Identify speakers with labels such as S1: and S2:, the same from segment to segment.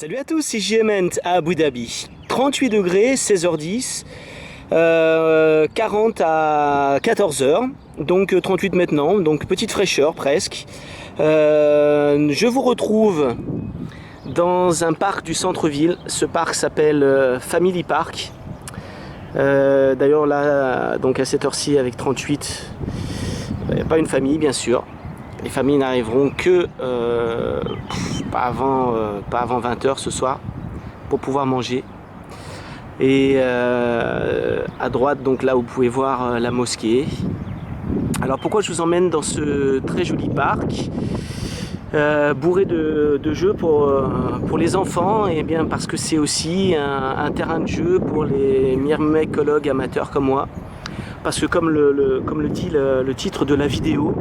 S1: Salut à tous, c'est JMent à Abu Dhabi. 38 degrés, 16h10, 40 à 14h, donc 38 maintenant, donc petite fraîcheur presque. Je vous retrouve dans un parc du centre-ville. Ce parc s'appelle Family Park. D'ailleurs là, donc à cette heure-ci avec 38, il n'y a pas une famille bien sûr. Les familles n'arriveront que pas avant 20h ce soir pour pouvoir manger. Et à droite, donc là vous pouvez voir la mosquée. Alors pourquoi je vous emmène dans ce très joli parc bourré de jeux pour les enfants? Et bien parce que c'est aussi un terrain de jeu pour les myrmécologues amateurs comme moi. Parce que comme le dit le titre de la vidéo,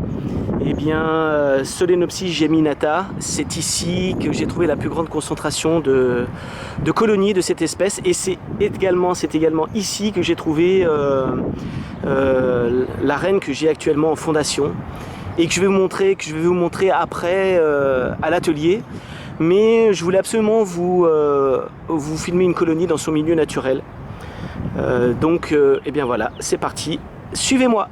S1: eh bien, Solenopsis geminata, c'est ici que j'ai trouvé la plus grande concentration de colonies de cette espèce, et c'est également ici que j'ai trouvé la reine que j'ai actuellement en fondation et que je vais vous montrer après à l'atelier. Mais je voulais absolument vous filmer une colonie dans son milieu naturel. Donc, eh bien voilà, c'est parti, suivez-moi.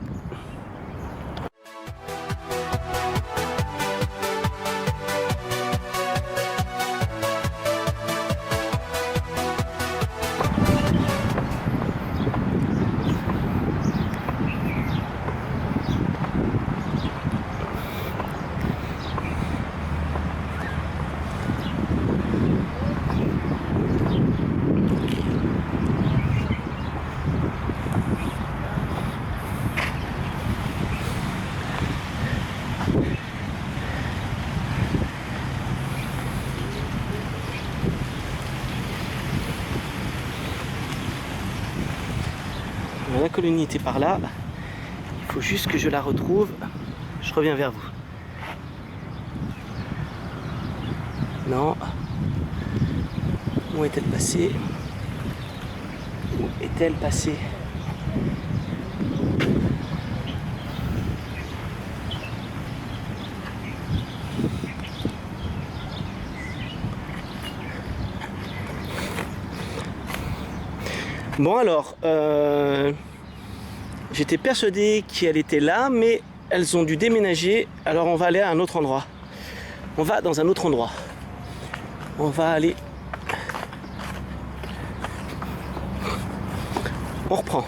S1: La colonie était par là, il faut juste que je la retrouve, je reviens vers vous. Non, où est-elle passée? Où est-elle passée? Bon alors, j'étais persuadé qu'elle était là, mais elles ont dû déménager, alors on va aller à un autre endroit. On va dans un autre endroit. On va aller... On reprend.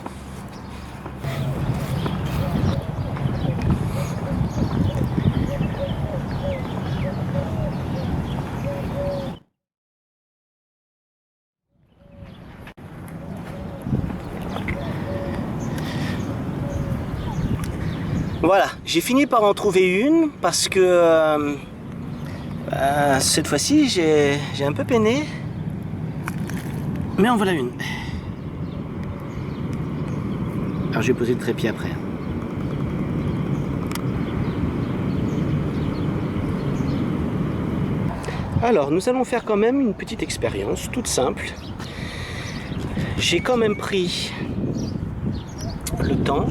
S1: Voilà, j'ai fini par en trouver une parce que cette fois-ci j'ai un peu peiné, mais en voilà une. Alors je vais poser le trépied après. Alors nous allons faire quand même une petite expérience toute simple. J'ai quand même pris le temps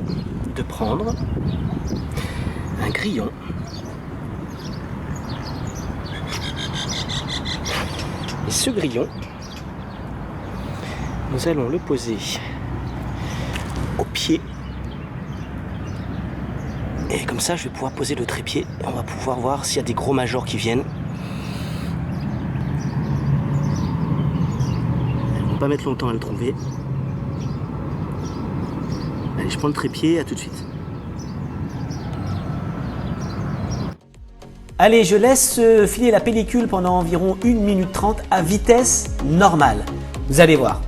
S1: de prendre un grillon et ce grillon, nous allons le poser au pied et comme ça je vais pouvoir poser le trépied et on va pouvoir voir s'il y a des gros majors qui viennent. On va pas mettre longtemps à le trouver. Allez, je prends le trépied, à tout de suite. Allez, je laisse filer la pellicule pendant environ 1 minute 30 à vitesse normale. Vous allez voir.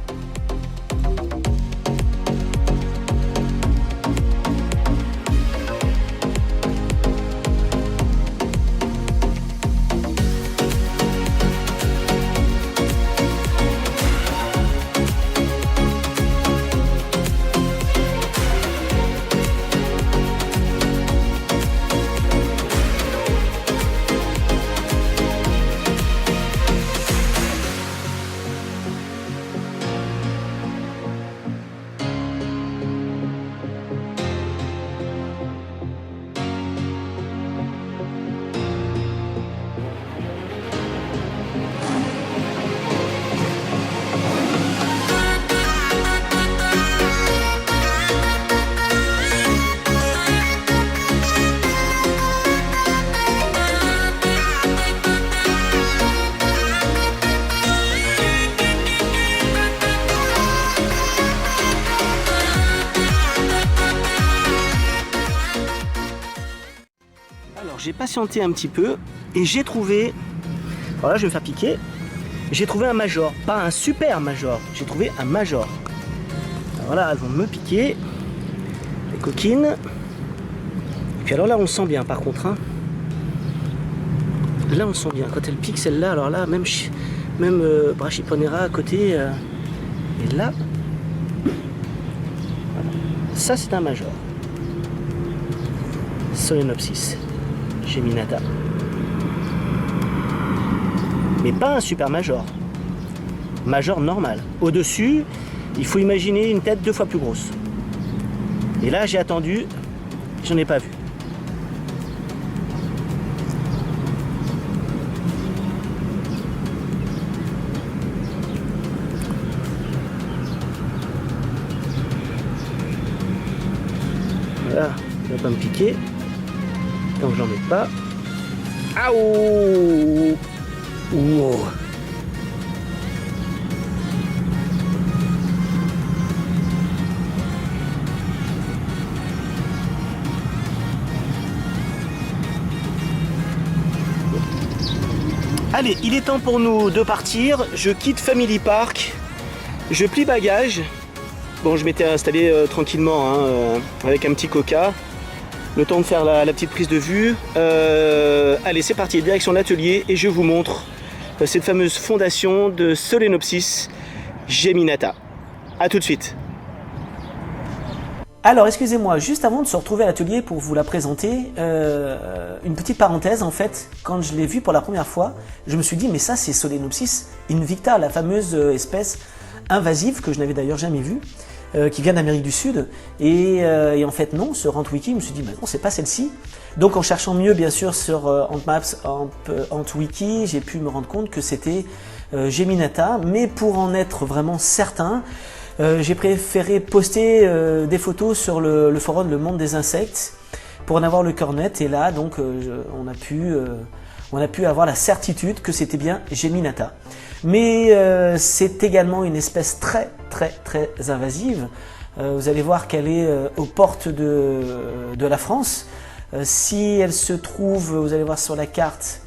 S1: j'ai patienté un petit peu et j'ai trouvé, alors là je vais me faire piquer, j'ai trouvé un major, pas un super major, j'ai trouvé un major. Alors voilà, elles vont me piquer, les coquines. Et puis alors là on sent bien par contre, hein. Là on sent bien, quand elle pique celle-là, alors là même Brachyponera à côté, et là, voilà. Ça c'est un major. Solenopsis geminata. Mais pas un super major. Major normal. Au-dessus, il faut imaginer une tête 2 fois plus grosse. Et là, j'ai attendu, j'en ai pas vu. Voilà, il va pas me piquer. Donc j'en mets pas. Ah oh, wow. Allez, il est temps pour nous de partir. Je quitte Family Park. Je plie bagage. Bon, je m'étais installé tranquillement hein, avec un petit coca. Le temps de faire la petite prise de vue. Allez, c'est parti, direction l'atelier et je vous montre cette fameuse fondation de Solenopsis geminata. A tout de suite. Alors, excusez-moi, juste avant de se retrouver à l'atelier pour vous la présenter, une petite parenthèse, en fait, quand je l'ai vue pour la première fois, je me suis dit, mais ça, c'est Solenopsis invicta, la fameuse espèce invasive que je n'avais d'ailleurs jamais vue. Qui vient d'Amérique du Sud et en fait non, sur AntWiki, je me suis dit bah non, c'est pas celle-ci. Donc en cherchant mieux bien sûr sur AntMaps, AntWiki, j'ai pu me rendre compte que c'était geminata, mais pour en être vraiment certain, j'ai préféré poster des photos sur le forum Le Monde des Insectes pour en avoir le cœur net, et là donc on a pu avoir la certitude que c'était bien geminata. Mais c'est également une espèce très invasive. Vous allez voir qu'elle est aux portes de la France. Si elle se trouve, vous allez voir sur la carte,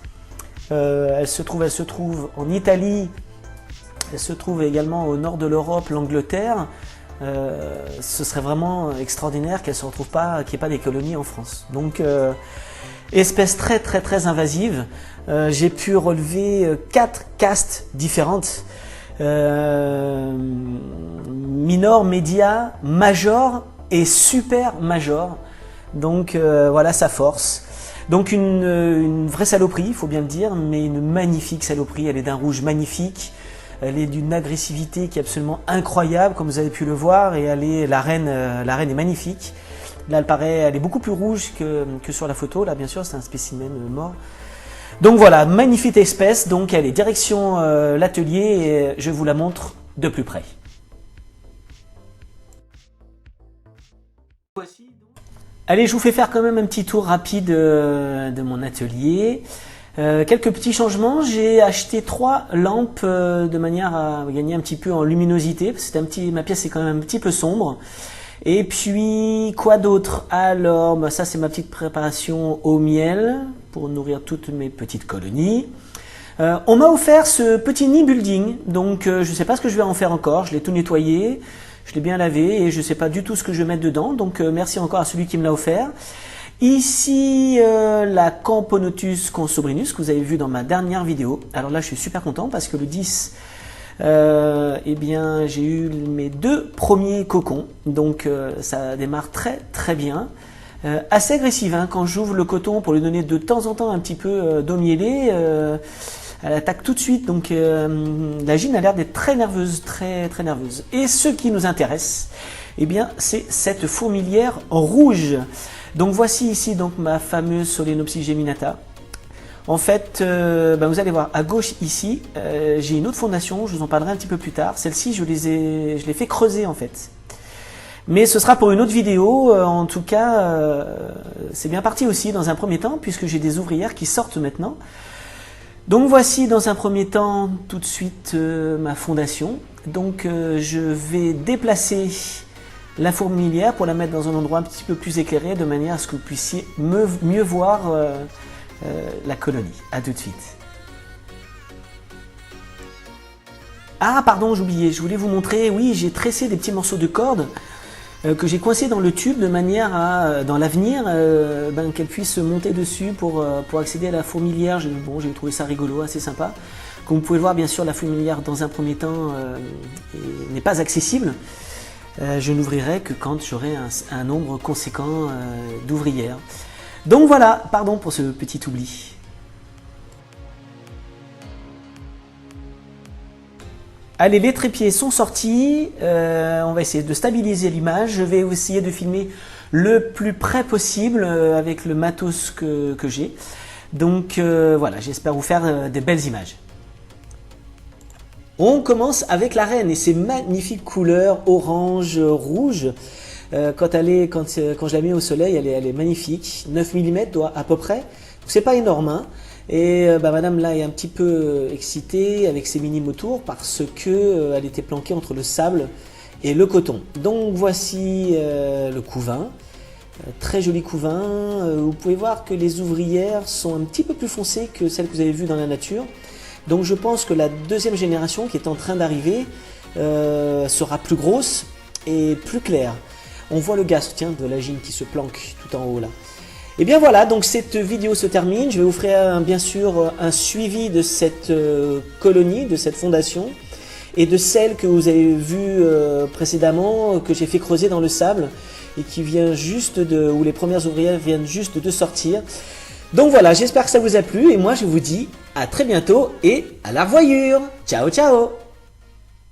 S1: elle se trouve en Italie, elle se trouve également au nord de l'Europe, l'Angleterre. Ce serait vraiment extraordinaire qu'elle ne se retrouve pas, qu'il n'y ait pas des colonies en France. Donc espèce très invasive. J'ai pu relever 4 castes différentes, minor, média, major et super major. Donc voilà sa force. Donc une vraie saloperie, il faut bien le dire, mais une magnifique saloperie. Elle est d'un rouge magnifique. Elle est d'une agressivité qui est absolument incroyable, comme vous avez pu le voir, et la reine est magnifique. Là, elle est beaucoup plus rouge que sur la photo. Là, bien sûr, c'est un spécimen mort. Donc voilà, magnifique espèce. Donc, elle est direction l'atelier et je vous la montre de plus près. Allez, je vous fais faire quand même un petit tour rapide de mon atelier. Quelques petits changements. J'ai acheté 3 lampes de manière à gagner un petit peu en luminosité. Parce que ma pièce est quand même un petit peu sombre. Et puis, quoi d'autre? Alors, bah ça c'est ma petite préparation au miel pour nourrir toutes mes petites colonies. On m'a offert ce petit nid building, donc je ne sais pas ce que je vais en faire encore. Je l'ai tout nettoyé, je l'ai bien lavé et je ne sais pas du tout ce que je vais mettre dedans. Donc merci encore à celui qui me l'a offert. Ici, la Camponotus consobrinus que vous avez vu dans ma dernière vidéo. Alors là, je suis super content parce que le 10... eh bien j'ai eu mes 2 premiers cocons, donc ça démarre très bien, assez agressive hein, quand j'ouvre le coton pour lui donner de temps en temps un petit peu d'eau mielée, elle attaque tout de suite, donc la gyne a l'air d'être très nerveuse, très nerveuse. Et ce qui nous intéresse, eh bien c'est cette fourmilière rouge. Donc voici ici donc ma fameuse Solenopsis geminata. En fait, vous allez voir, à gauche ici, j'ai une autre fondation, je vous en parlerai un petit peu plus tard. Celle-ci, je l'ai fait creuser en fait. Mais ce sera pour une autre vidéo, en tout cas, c'est bien parti aussi dans un premier temps, puisque j'ai des ouvrières qui sortent maintenant. Donc voici dans un premier temps, tout de suite, ma fondation. Donc je vais déplacer la fourmilière pour la mettre dans un endroit un petit peu plus éclairé, de manière à ce que vous puissiez mieux voir la colonie. À tout de suite. Ah pardon, j'oubliais, je voulais vous montrer, oui, j'ai tressé des petits morceaux de corde que j'ai coincés dans le tube de manière à, dans l'avenir, qu'elle puisse monter dessus pour accéder à la fourmilière. J'ai trouvé ça rigolo, assez sympa. Comme vous pouvez le voir, bien sûr, la fourmilière dans un premier temps n'est pas accessible. Je n'ouvrirai que quand j'aurai un nombre conséquent d'ouvrières. Donc voilà, pardon pour ce petit oubli. Allez, les trépieds sont sortis, on va essayer de stabiliser l'image. Je vais essayer de filmer le plus près possible avec le matos que j'ai. Donc voilà, j'espère vous faire des belles images. On commence avec la reine et ses magnifiques couleurs orange, rouge. Quand je la mets au soleil, elle est magnifique. 9 mm à peu près. C'est pas énorme, hein. Et madame là est un petit peu excitée avec ses minimes autour parce que elle était planquée entre le sable et le coton. Donc voici le couvain. Très joli couvain. Vous pouvez voir que les ouvrières sont un petit peu plus foncées que celles que vous avez vues dans la nature. Donc je pense que la deuxième génération qui est en train d'arriver sera plus grosse et plus claire. On voit le gaz, tiens, de la gym qui se planque tout en haut là. Et bien voilà, donc cette vidéo se termine. Je vais vous faire bien sûr un suivi de cette colonie, de cette fondation et de celle que vous avez vue précédemment, que j'ai fait creuser dans le sable et qui vient juste où les premières ouvrières viennent juste de sortir. Donc voilà, j'espère que ça vous a plu et moi je vous dis à très bientôt et à la revoyure. Ciao ciao.